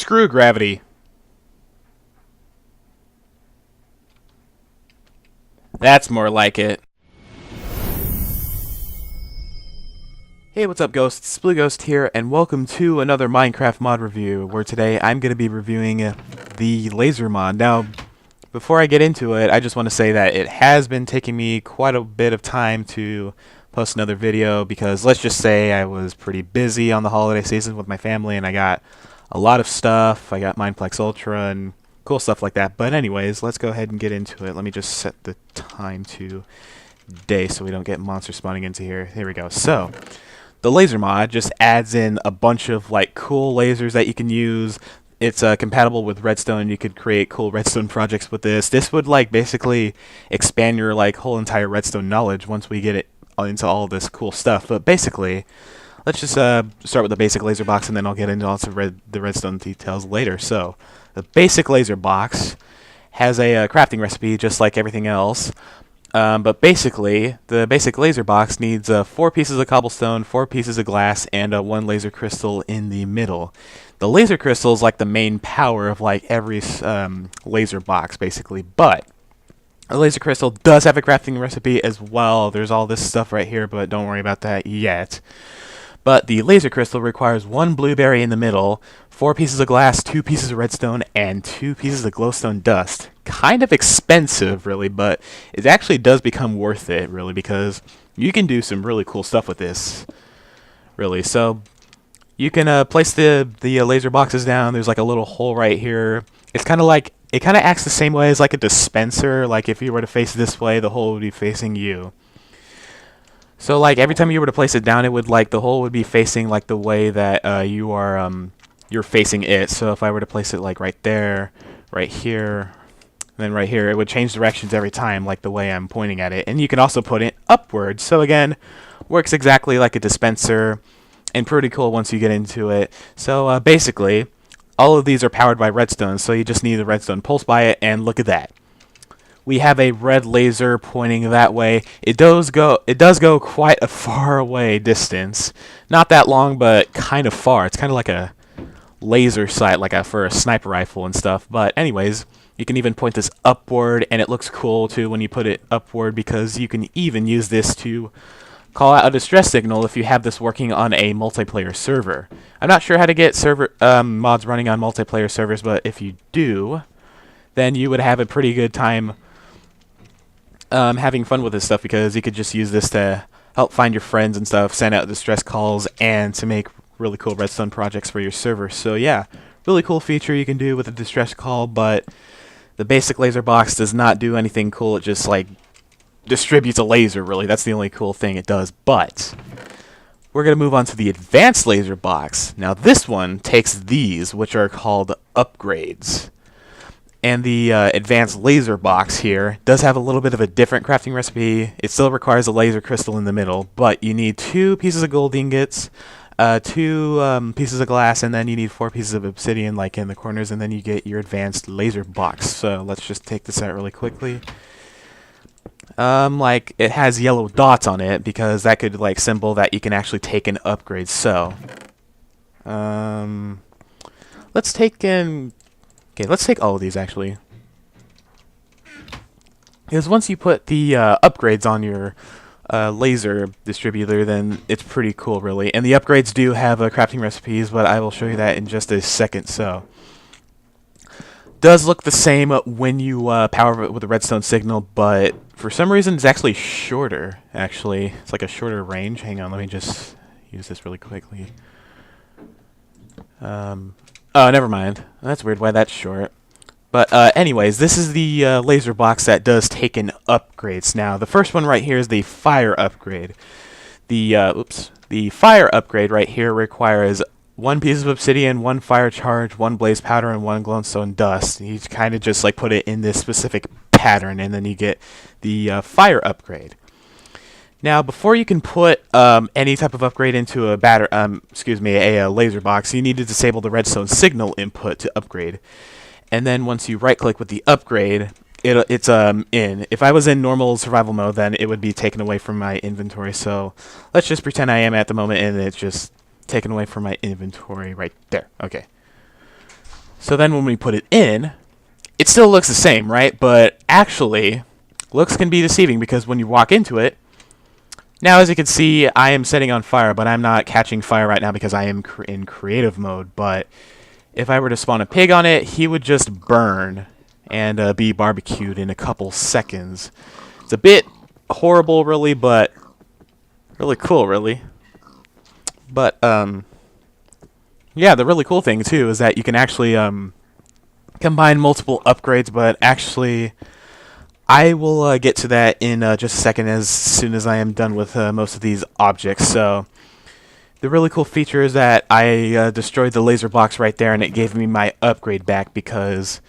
Screw gravity. That's more like it. Hey, what's up, Ghosts? It's Blueghost here, and welcome to another Minecraft mod review, where today I'm going to be reviewing the laser mod. Now, before I get into it, I just want to say that it has been taking me quite a bit of time to post another video, because let's just say I was pretty busy on the holiday season with my family, and I got a lot of stuff. I got Mineplex Ultra and cool stuff like that. But anyways, let's go ahead and get into it. Let me just set the time to day so we don't get monsters spawning into here. Here we go. So the laser mod just adds in a bunch of like cool lasers that you can use. It's compatible with Redstone. You could create cool Redstone projects with this. This would like basically expand your like whole entire Redstone knowledge once we get it into all this cool stuff. But basically, let's just start with the basic laser box, and then I'll get into also the Redstone details later. So the basic laser box has a crafting recipe just like everything else. But basically, the basic laser box needs 4 pieces of cobblestone, 4 pieces of glass, and 1 laser crystal in the middle. The laser crystal is like the main power of like every laser box, basically. But a laser crystal does have a crafting recipe as well. There's all this stuff right here, but don't worry about that yet. But the laser crystal requires 1 blueberry in the middle, 4 pieces of glass, 2 pieces of redstone, and 2 pieces of glowstone dust. Kind of expensive, really, but it actually does become worth it, really, because you can do some really cool stuff with this, really. So you can place the laser boxes down. There's like a little hole right here. It's kind of like, it kind of acts the same way as like a dispenser. Like if you were to face this way, the hole would be facing you. So like every time you were to place it down, it would like the hole would be facing like the way that you're facing it. So if I were to place it like right there, right here, and then right here, it would change directions every time, like the way I'm pointing at it. And you can also put it upwards. So again, works exactly like a dispenser, and pretty cool once you get into it. So basically, all of these are powered by redstone. So you just need the redstone pulse by it, and look at that. We have a red laser pointing that way. It does go quite a far away distance. Not that long, but kind of far. It's kind of like a laser sight, like for a sniper rifle and stuff. But anyways, you can even point this upward, and it looks cool too when you put it upward, because you can even use this to call out a distress signal if you have this working on a multiplayer server. I'm not sure how to get server mods running on multiplayer servers, but if you do, then you would have a pretty good time having fun with this stuff, because you could just use this to help find your friends and stuff, send out distress calls, and to make really cool redstone projects for your server. So yeah, really cool feature you can do with a distress call, but the basic laser box does not do anything cool. It just like distributes a laser, really. That's the only cool thing it does. But we're going to move on to the advanced laser box. Now this one takes these, which are called upgrades. And the advanced laser box here does have a little bit of a different crafting recipe. It still requires a laser crystal in the middle, but you need 2 pieces of gold ingots, 2 pieces of glass, and then you need 4 pieces of obsidian like in the corners, and then you get your advanced laser box. So let's just take this out really quickly. Like it has yellow dots on it, because that could like symbol that you can actually take an upgrade. So let's take in. Okay, let's take all of these, actually. Because once you put the upgrades on your laser distributor, then it's pretty cool, really. And the upgrades do have crafting recipes, but I will show you that in just a second. So, does look the same when you power it with a redstone signal, but for some reason it's actually shorter, actually. It's like a shorter range. Hang on, let me just use this really quickly. Oh, never mind. That's weird why that's short. But anyways, this is the laser box that does take in upgrades. Now, the first one right here is the fire upgrade. The fire upgrade right here requires 1 piece of obsidian, 1 fire charge, 1 blaze powder, and 1 glowstone dust. And you kind of just like put it in this specific pattern, and then you get the fire upgrade. Now, before you can put any type of upgrade into a a laser box, you need to disable the redstone signal input to upgrade. And then once you right-click with the upgrade, it's in. If I was in normal survival mode, then it would be taken away from my inventory. So let's just pretend I am at the moment, and it's just taken away from my inventory right there. Okay. So then when we put it in, it still looks the same, right? But actually, looks can be deceiving because when you walk into it, now as you can see, I am setting on fire, but I'm not catching fire right now because I am in creative mode. But if I were to spawn a pig on it, he would just burn and be barbecued in a couple seconds. It's a bit horrible, really, but really cool, really. But, yeah, the really cool thing, too, is that you can actually combine multiple upgrades, but actually I will get to that in just a second as soon as I am done with most of these objects. So the really cool feature is that I destroyed the laser box right there, and it gave me my upgrade back because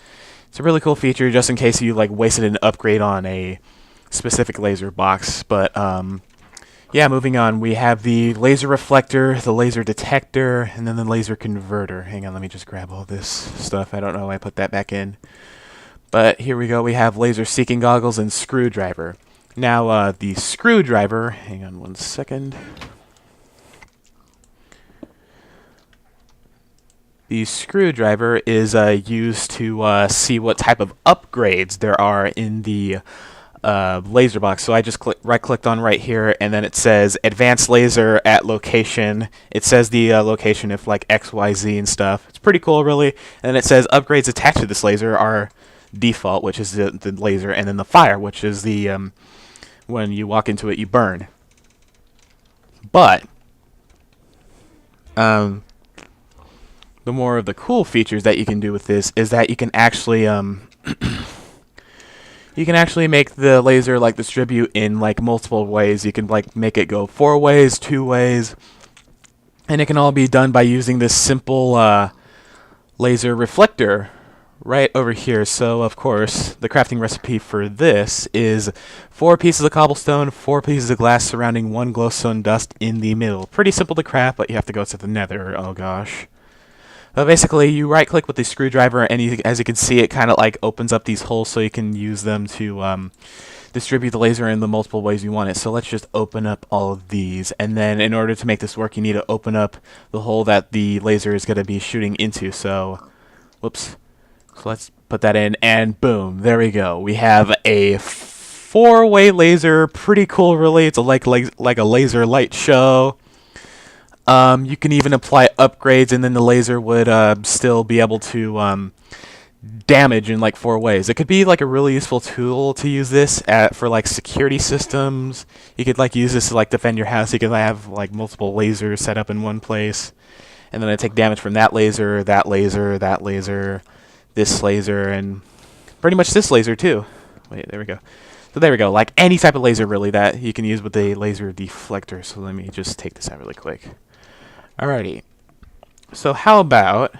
it's a really cool feature just in case you like wasted an upgrade on a specific laser box. But yeah, moving on, we have the laser reflector, the laser detector, and then the laser converter. Hang on, let me just grab all this stuff. I don't know why I put that back in. But here we go. We have laser seeking goggles and screwdriver. Now, the screwdriver, hang on one second. The screwdriver is used to see what type of upgrades there are in the laser box. So I just right-clicked on right here, and then it says advanced laser at location. It says the location if like X, Y, Z and stuff. It's pretty cool, really. And then it says upgrades attached to this laser are default, which is the laser, and then the fire, which is the when you walk into it, you burn. But the more of the cool features that you can do with this is that you can actually you can actually make the laser like distribute in like multiple ways. You can like make it go 4 ways, 2 ways, and it can all be done by using this simple laser reflector right over here. So of course the crafting recipe for this is 4 pieces of cobblestone, 4 pieces of glass surrounding 1 glowstone dust in the middle. Pretty simple to craft, but you have to go to the nether. Oh gosh. Basically, you right-click with the screwdriver, and as you can see, it kind of like opens up these holes so you can use them to distribute the laser in the multiple ways you want it. So let's just open up all of these, and then in order to make this work, you need to open up the hole that the laser is going to be shooting into. So, whoops. So let's put that in, and boom, there we go. We have a 4-way laser. Pretty cool, really. It's like a laser light show. You can even apply upgrades, and then the laser would still be able to damage in like 4 ways. It could be like a really useful tool to use this for like security systems. You could like use this to like defend your house. You could have like multiple lasers set up in one place, and then I take damage from that laser, that laser, that laser, this laser, and pretty much this laser too. Wait, there we go. So there we go. Like any type of laser really that you can use with a laser deflector. So let me just take this out really quick. Alrighty, so how about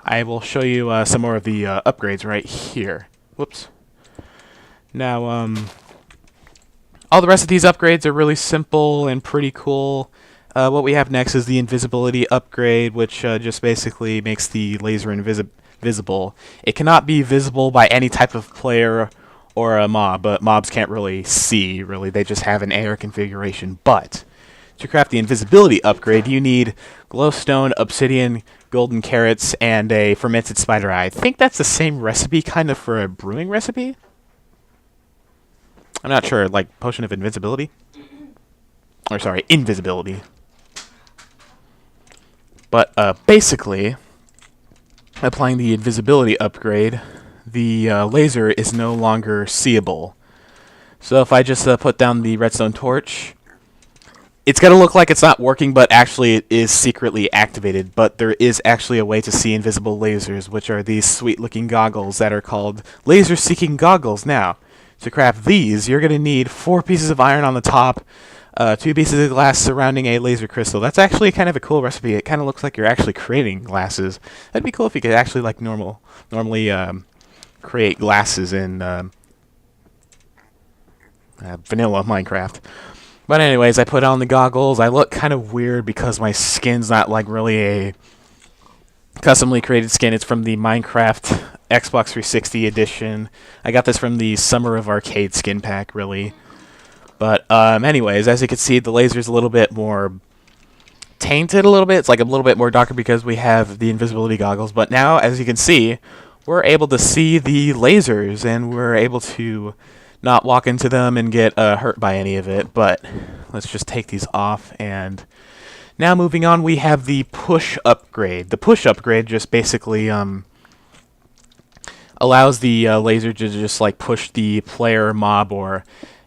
I will show you some more of the upgrades right here. Whoops. Now, all the rest of these upgrades are really simple and pretty cool. What we have next is the invisibility upgrade, which just basically makes the laser invisible. It cannot be visible by any type of player or a mob, but mobs can't really see, really. They just have an AR configuration, but to craft the invisibility upgrade, you need glowstone, obsidian, golden carrots, and a fermented spider eye. I think that's the same recipe kind of for a brewing recipe. I'm not sure, like potion of invincibility? Or sorry, invisibility. But basically, applying the invisibility upgrade, the laser is no longer seeable. So if I just put down the redstone torch, it's going to look like it's not working, but actually it is secretly activated. But there is actually a way to see invisible lasers, which are these sweet-looking goggles that are called laser-seeking goggles. Now, to craft these, you're going to need 4 pieces of iron on the top, 2 pieces of glass surrounding a laser crystal. That's actually kind of a cool recipe. It kind of looks like you're actually creating glasses. That'd be cool if you could actually like normally create glasses in vanilla Minecraft. But anyways, I put on the goggles. I look kind of weird because my skin's not like really a customly created skin. It's from the Minecraft Xbox 360 edition. I got this from the Summer of Arcade skin pack, really. But anyways, as you can see, the laser's a little bit more tainted a little bit. It's like a little bit more darker because we have the invisibility goggles. But now, as you can see, we're able to see the lasers, and we're able to not walk into them and get hurt by any of it. But let's just take these off. And now moving on, we have the push upgrade. The push upgrade just basically allows the laser to just like push the player, mob, or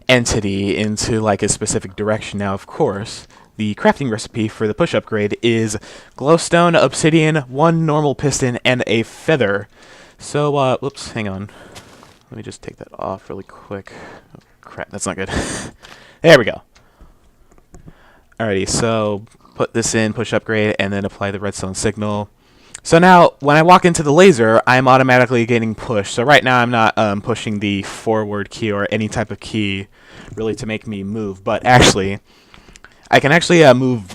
entity into like a specific direction. Now, of course, the crafting recipe for the push upgrade is glowstone, obsidian, 1 normal piston, and a feather. So, whoops, hang on. Let me just take that off really quick. Oh, crap, that's not good. There we go. Alrighty, so put this in, push upgrade, and then apply the redstone signal. So now, when I walk into the laser, I'm automatically getting pushed. So right now, I'm not pushing the forward key or any type of key really to make me move. But actually, I can actually move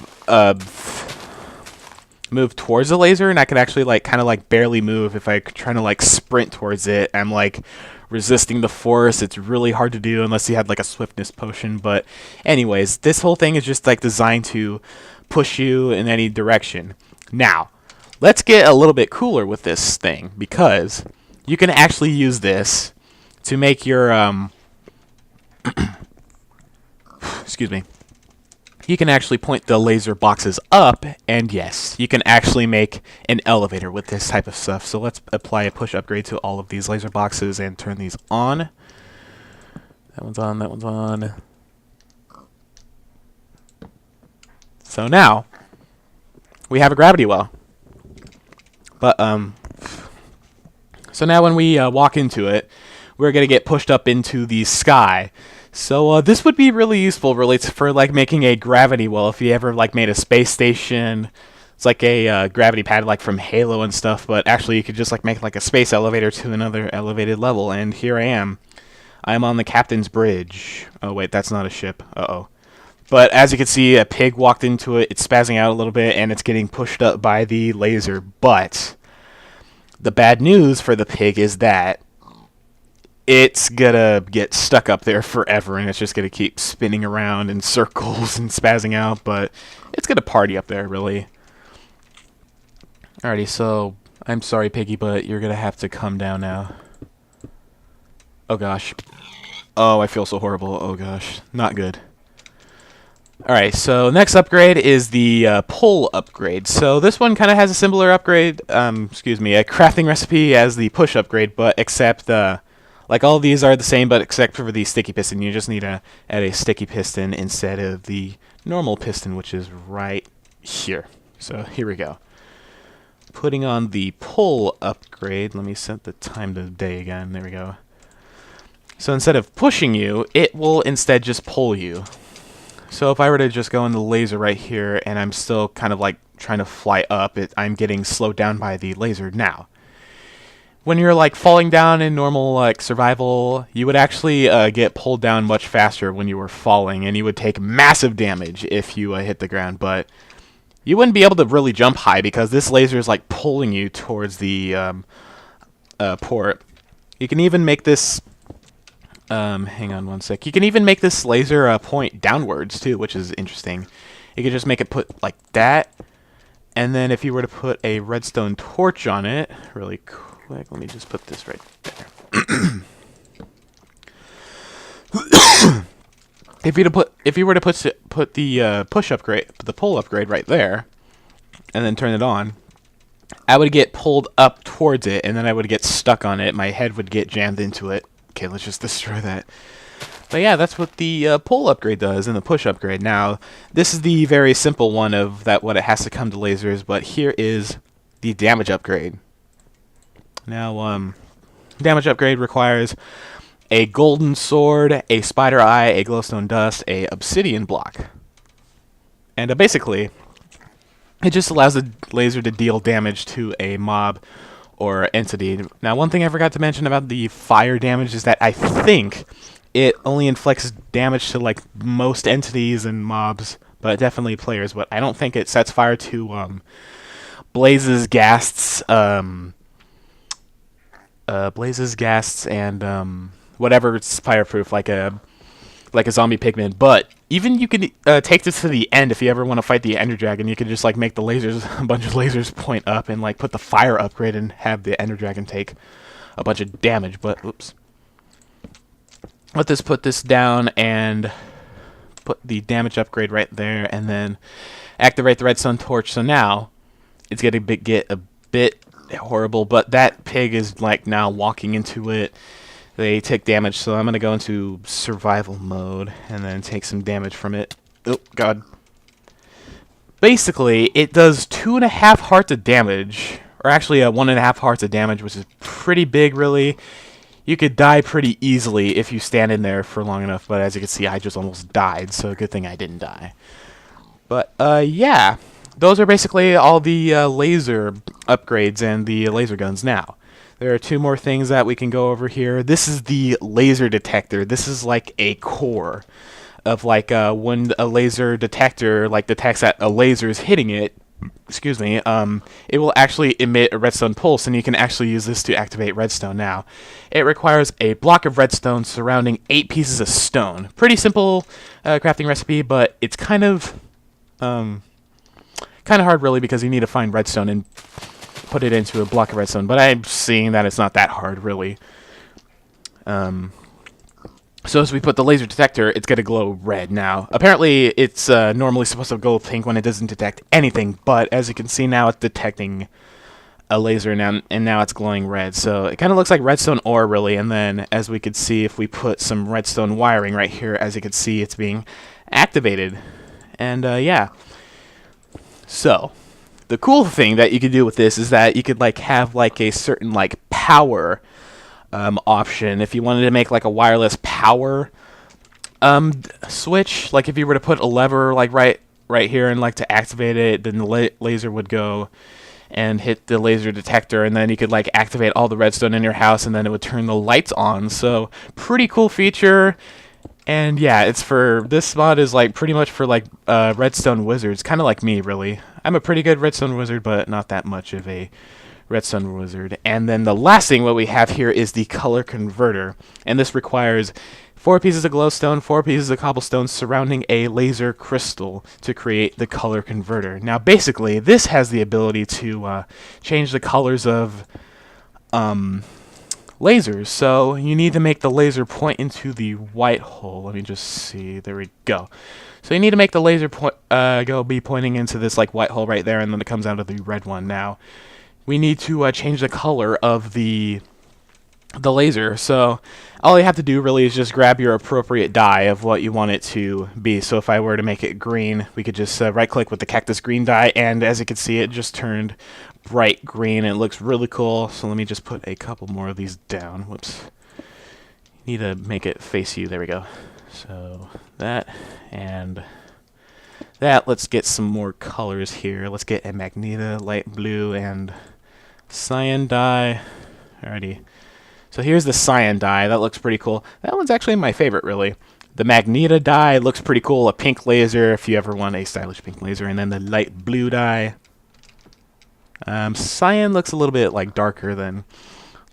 towards the laser, and I can actually like kind of like barely move. If I try to like sprint towards it, I'm like resisting the force. It's really hard to do unless you have like a swiftness potion. But anyways, this whole thing is just like designed to push you in any direction. Now, let's get a little bit cooler with this thing, because you can actually use this to make your excuse me. You can actually point the laser boxes up, and yes, you can actually make an elevator with this type of stuff. So let's apply a push upgrade to all of these laser boxes and turn these on. That one's on, that one's on. So now, we have a gravity well. But, so now when we walk into it, we're going to get pushed up into the sky. So this would be really useful, really, for like making a gravity well. If you ever like made a space station, it's like a gravity pad, like from Halo and stuff. But actually, you could just like make like a space elevator to another elevated level. And here I am. I'm on the captain's bridge. Oh wait, that's not a ship. Uh-oh. But as you can see, a pig walked into it. It's spazzing out a little bit, and it's getting pushed up by the laser. But the bad news for the pig is that it's gonna get stuck up there forever, and it's just gonna keep spinning around in circles and spazzing out, but it's gonna party up there, really. Alrighty, so I'm sorry, Piggy, but you're gonna have to come down now. Oh gosh. Oh, I feel so horrible. Oh gosh. Not good. Alright, so next upgrade is the pull upgrade. So this one kind of has a similar upgrade, a crafting recipe as the push upgrade, but except like all of these are the same, but except for the sticky piston. You just need to add a sticky piston instead of the normal piston, which is right here. So here we go. Putting on the pull upgrade. Let me set the time to day again. There we go. So instead of pushing you, it will instead just pull you. So if I were to just go in the laser right here, and I'm still kind of like trying to fly up, I'm getting slowed down by the laser now. When you're like falling down in normal like survival, you would actually get pulled down much faster when you were falling, and you would take massive damage if you hit the ground. But you wouldn't be able to really jump high because this laser is like pulling you towards the port. You can even make this. Hang on one sec. You can even make this laser point downwards too, which is interesting. You could just make it put like that, and then if you were to put a redstone torch on it, really quick. Let me just put this right there. If you were to put the push upgrade, the pull upgrade right there, and then turn it on, I would get pulled up towards it, and then I would get stuck on it. My head would get jammed into it. Okay, let's just destroy that. But yeah, that's what the pull upgrade does, and the push upgrade. Now, this is the very simple one of that what it has to come to lasers, but here is the damage upgrade. Now, damage upgrade requires a golden sword, a spider eye, a glowstone dust, a obsidian block. And basically, it just allows the laser to deal damage to a mob or entity. Now, one thing I forgot to mention about the fire damage is that I think it only inflicts damage to like most entities and mobs, but definitely players. But I don't think it sets fire to blazes, ghasts, and whatever it's fireproof, like a like a zombie pigman. But even you can take this to the end if you ever want to fight the Ender Dragon. You can just like make the lasers, a bunch of lasers point up, and like put the fire upgrade and have the Ender Dragon take a bunch of damage. But oops, put this down and put the damage upgrade right there, and then activate the Redstone Torch. So now it's gonna get a bit horrible, but that pig is like now walking into it. They take damage, so I'm gonna go into survival mode and then take some damage from it. Oh god. Basically, it does 2.5 hearts of damage, or actually 1.5 hearts of damage, which is pretty big, really. You could die pretty easily if you stand in there for long enough, but as you can see, I just almost died, so good thing I didn't die. But yeah, those are basically all the laser upgrades and the laser guns. Now, there are 2 more things that we can go over here. This is the laser detector. This is like a core of like when a laser detector like detects that a laser is hitting it. Excuse me. It will actually emit a redstone pulse, and you can actually use this to activate redstone. Now, it requires a block of redstone surrounding 8 pieces of stone. Pretty simple crafting recipe, but it's kind of hard really, because you need to find redstone and put it into a block of redstone, but I'm seeing that it's not that hard really. So as we put the laser detector, it's going to glow red. Now apparently it's normally supposed to glow pink when it doesn't detect anything, but as you can see now it's detecting a laser now, and now it's glowing red. So it kind of looks like redstone ore really. And then as we could see, if we put some redstone wiring right here, as you can see, it's being activated. And yeah, so the cool thing that you could do with this is that you could like have like a certain like power option. If you wanted to make like a wireless power switch, like if you were to put a lever like right here and like to activate it, then the laser would go and hit the laser detector, and then you could like activate all the redstone in your house, and then it would turn the lights on. So pretty cool feature. And yeah, it's for, this mod is like pretty much for like redstone wizards, kind of like me really. I'm a pretty good redstone wizard, but not that much of a redstone wizard. And then the last thing what we have here is the color converter, and this requires 4 pieces of glowstone, 4 pieces of cobblestone surrounding a laser crystal to create the color converter. Now basically this has the ability to change the colors of lasers. So you need to make the laser point into the white hole. Let me just see. There we go. So you need to make the laser be pointing into this like white hole right there, and then it comes out of the red one. Now we need to change the color of the laser. So all you have to do really is just grab your appropriate dye of what you want it to be. So if I were to make it green, we could just right click with the Cactus Green dye, and as you can see, it just turned bright green, and it looks really cool. So let me just put a couple more of these down. Whoops. Need to make it face you. There we go. So that and that. Let's get some more colors here. Let's get a Magenta light blue and cyan dye. Alrighty. So here's the cyan dye. That looks pretty cool. That one's actually my favorite, really. The Magenta dye looks pretty cool. A pink laser, if you ever want a stylish pink laser. And then the light blue dye. Cyan looks a little bit like darker than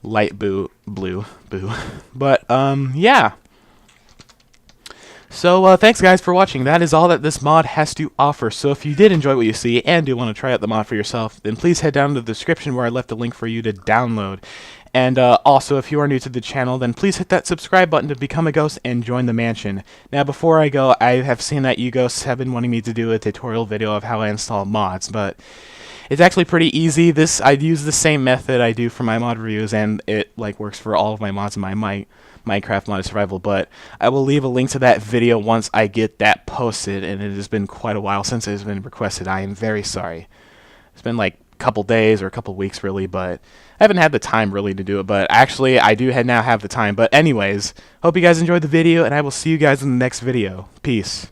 light blue. But yeah. So thanks guys for watching. That is all that this mod has to offer. So if you did enjoy what you see and do want to try out the mod for yourself, then please head down to the description where I left a link for you to download. And also, if you are new to the channel, then please hit that subscribe button to become a ghost and join the mansion. Now, before I go, I have seen that you ghosts have been wanting me to do a tutorial video of how I install mods, but it's actually pretty easy. I use the same method I do for my mod reviews, and it like works for all of my mods in my Minecraft Mod Survival. But I will leave a link to that video once I get that posted, and it has been quite a while since it has been requested. I am very sorry. It's been like couple days or a couple weeks really, but I haven't had the time really to do it. But actually I do now have the time. But anyways, hope you guys enjoyed the video, and I will see you guys in the next video. Peace.